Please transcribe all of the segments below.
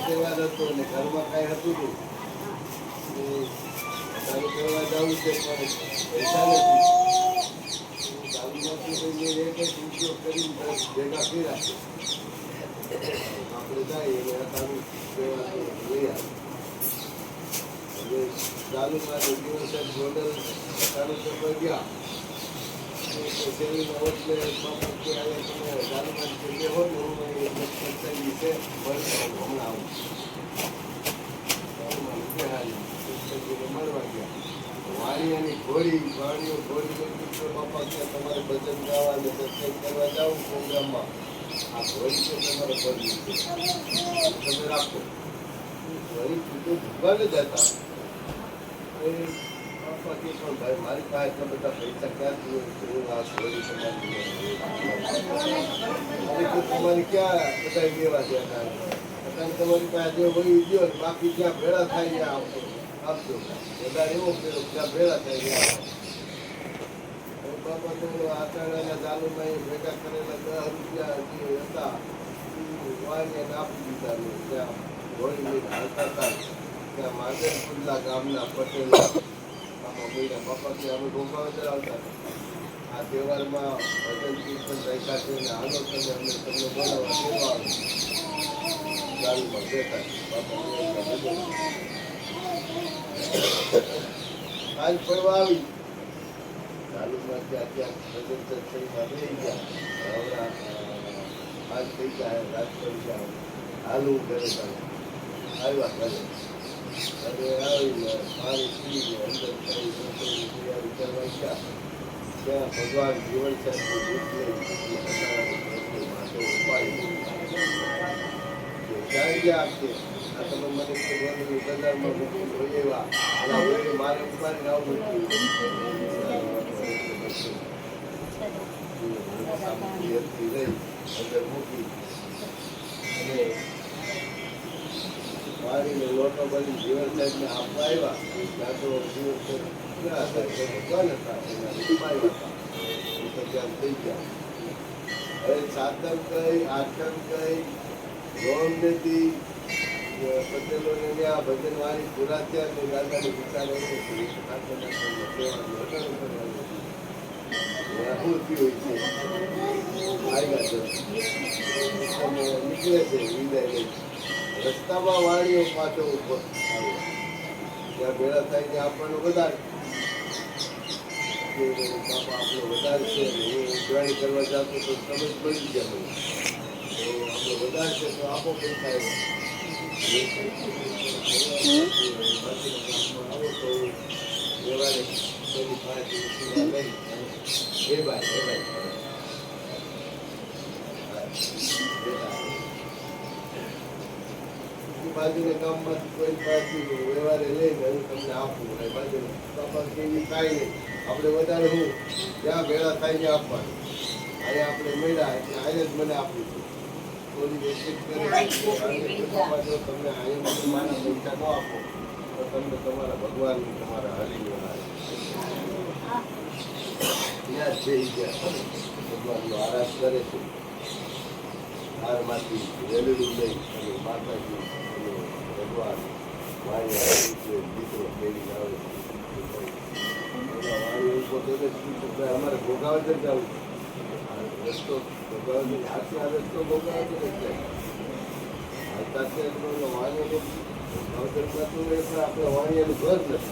તહેવાર હતો ને ઘરમાં કઈ હતું નહીં ચાલુ કરવા જવું છે પણ પૈસા નથી એક જ ઉપયોગ કરીને ભેગા કર્યા આપણે જાય અને ચાલુ તહેવાર લઈ આવે ચાલુ મારે દિવસ મોડલ ચાલુ કરવા ગયા શેરીમાં એટલે તમે ચાલુ મારી હો ને હું વિશે હમણાં આવું મળવા ગયા વાણીઓની ઘોડી પપ્પા ત્યાં તમારે ભજન ગાવા અને સત્સંગ કરવા જાવ પ્રોગ્રામમાં આ ઘોડી છે તમારે ભરવી છે તમે રાખો ઘોડી ભૂગા જ હતા પપ્પા કે પણ ભાઈ મારી પાસે એટલા બધા પૈસા ક્યાંથી હું આ ઘોડી તમારી ક્યાં બધા લેવા ગયા હતા તમારી પાસે જે હોય ગયો બાકી જ્યાં ભેળા થાય ત્યાં આપજો વધારે એવો કર્યો જ્યાં ભેળા થાય ત્યાં બાપા તો આચાર્યના ચાલુમાં ભેગા કરેલા 10 રૂપિયા જે હતા વાળીને આપી દીધા ત્યાં હોળી હાલતા હતા ત્યાં માધરપુરલા ગામના પટેલ બાપા કે અમે ગોપાવદર આવતા આ તહેવારમાં ભજન કીર્તન રાખ્યા છે અને હાલો તમે અમને તમને બોલાવવા દેવા આવે ચાલુમાં બેઠા આજ ફરવા આવી ચાલુમાં ત્યાં ભજન સત્સંગમાં રહી ગયા હમણાં આજ થઈ ગયા રાત કરી ગયા હાલું ઘરે આવ્યા ઘરે અને આવીને પાણી પીને અંદર તૈયારી કરવા ગયા ત્યાં ભગવાન જીવન સાહેબ ક્યાં ગયા છે આ તમે મને બજારમાં મૂકી જોઈએ એવા મારે ઉપાડીને આવું લઈ અંદર મૂકી અને મારીને લોટો બની જીવન સાહેબને આપવા આવ્યા ત્યાં તો જીવન સાહેબ ક્યાં હતા ભગવાન હતા એના આવ્યા હતા ત્યાં થઈ ગયા હવે સાતમ કઈ આઠમ કઈ રોમ નથી પટેલોને ત્યાં ભજન વાળી પૂરા થયા તો દાદાને વિચાર એવો શું થયું છે નીકળે છે વિદાય લઈ રસ્તામાં વાળીઓ પાછો ઉપર જ્યાં ભેળા થાય ત્યાં આપણને વધારે બાપા આપણો વધારે છે હું ઉજવણી કરવા જાતો તો સમજ પડી ગયા મને તો આપણો વધારે છે તો આપો પૈસા આવો તો વ્યવહારે પેલી પાસે લઈ એ ભાઈ બાજુના ગામમાંથી કોઈ પાછી વ્યવહારે લઈને હું તમને આપું અને બાજુ બાપા કેવી કાંઈ નહીં આપણે વધારે હું જ્યાં ભેળા થાય ત્યાં આપવાનું અહીંયા આપણે મળ્યા એટલે અહીંયા જ મને આપવું છે થોડી વ્યક્તિત કરે બાપા જો તમને અહીંયા મારા પૈસા ન આપો તો તમને તમારા ભગવાન તમારા હરિનો ત્યાં જઈ ગયા ભગવાનનો આરાધ કરે છે હારમાંથી વેલડું લઈ અને માતાજી ભગવાન દીકરો મેળવી આવે અમારે ભોગાવદર જવું રસ્તો ભોગાવદર આથી આ રસ્તો ભોગાવદર જ જાય હાલતા વાણીઓ ભોગાવદરમાં તો પણ આપણે વાણીયાનું ઘર નથી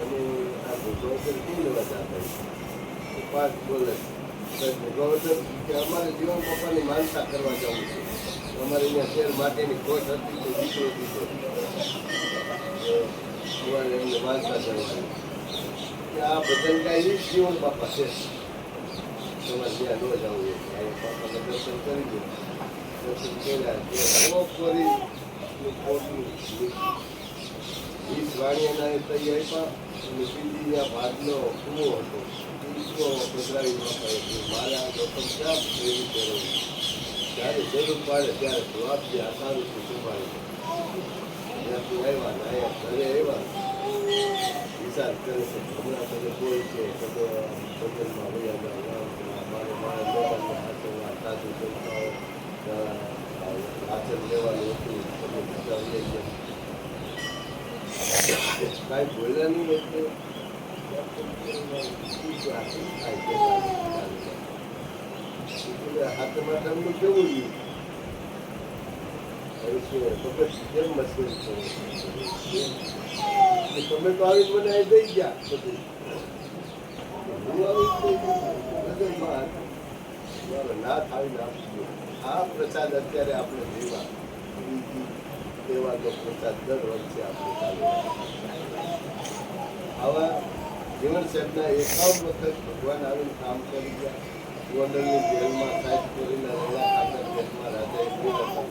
અને આ ભોગાવદર શું લેવા જતા પાંચ બોલે ભોગાવદર કે અમારે જીવન પપ્પાની માનતા કરવા જવું છે અમારે અહીંયા શેર માટેની ખોટ હતી તો દીકરો અમારે એમને માનતા કરવાની કે આ ભજન કાંઈ જીવન બાપા છે તમારે ત્યાં ન જવું પાપાને દર્શન કરી દો દર્શન કર્યા ત્યાં કરી ખોટું 20 વાણિયાના તૈયાર આપ્યા અને બીજી નદીના ભાગનો કૂવો હતો. કૂવો પધરાવી નાખાય મારે આ જોખમ ક્યાં પ્રેમી કરવું? જ્યારે જરૂર પડે ત્યારે જવાબ જે આસાનીથી સંભાળી ત્યાંથી આવ્યા નાયા ઘરે આવ્યા વિચાર કરે છે હમણાં તમે કોઈ છે ભજનમાં વૈયા મારે મારા લોકોને હાથમાં સાધુ સંસ્થાઓ આચરણ લેવાનું હતું તમે બધા વૈયા કાંઈ બોલ્યા નહીં એટલે હાથ માથાનું કેવું રહ્યું કેમ મસ્કરી કરો તમે તો આવી મને અહીં દઈ ગયા બધું ના થાવીને આપી આ પ્રસાદ અત્યારે આપણે દેવાનો પ્રસાદ દર વર્ષે આપણે ચાલુ આવા જીવન સાહેબના 51 વખત ભગવાન આવીને કામ કરી ગયા. ગોંડલની જેલમાં સાહેબ કરીને રહેલા ખાતર જેલમાં રાજાએ હતા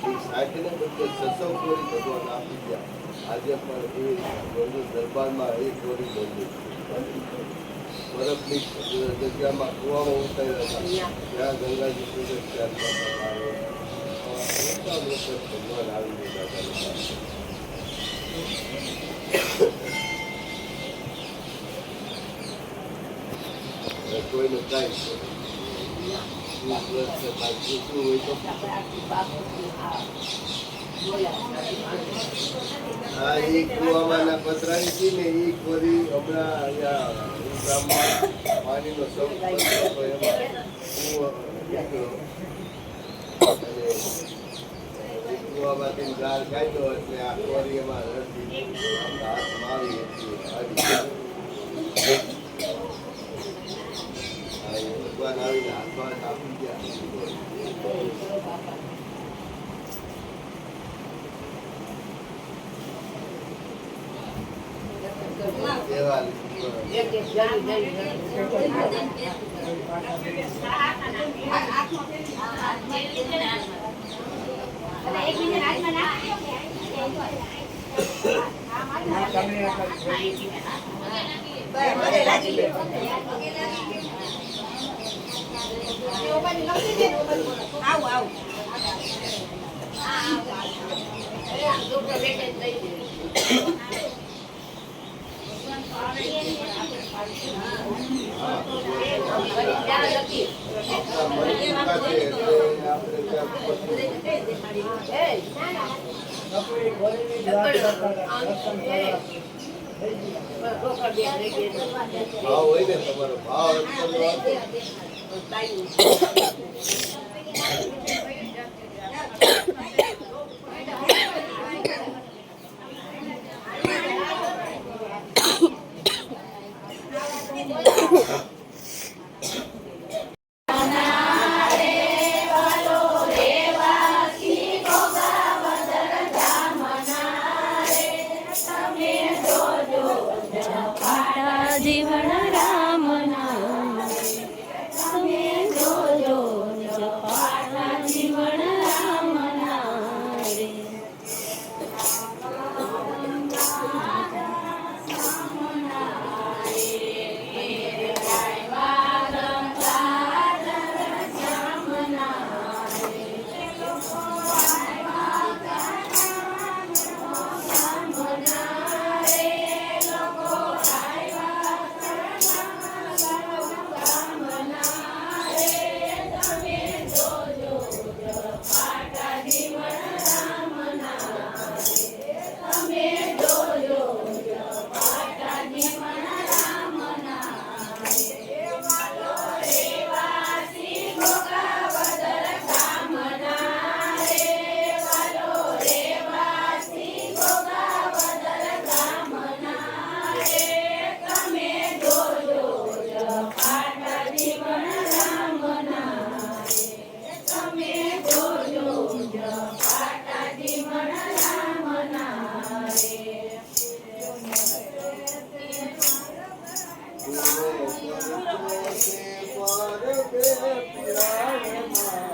એ સાહેબને બદલે 600 કોરી ભગવાન આપી ગયા. આજે પણ એ ગોંડલ દરબારમાં એ કોરી ગોંડલ બરફની જગ્યામાં કુવામાં ઉતાર્યા હતા ત્યાં ગંગાજી પૂજક ત્યારબાદ ભગવાન આવી ગયા કોઈને કાંઈ હા એ કુવામાં પથરાઈ હતી ને એ કોરી હમણાં અહીંયા પાણીનો કુવામાંથી ગાર કાઢ્યો એટલે આ કોરી એમાં હાથમાં આવી હતી ભગવાન આવીને હાથમાં આપી ગયા. ભાવ હોય ને તમારો ભાવ જીવન રામ નામ તમે જોજો જપાટા જીવન રામ નામ રે પર બે પ્યાર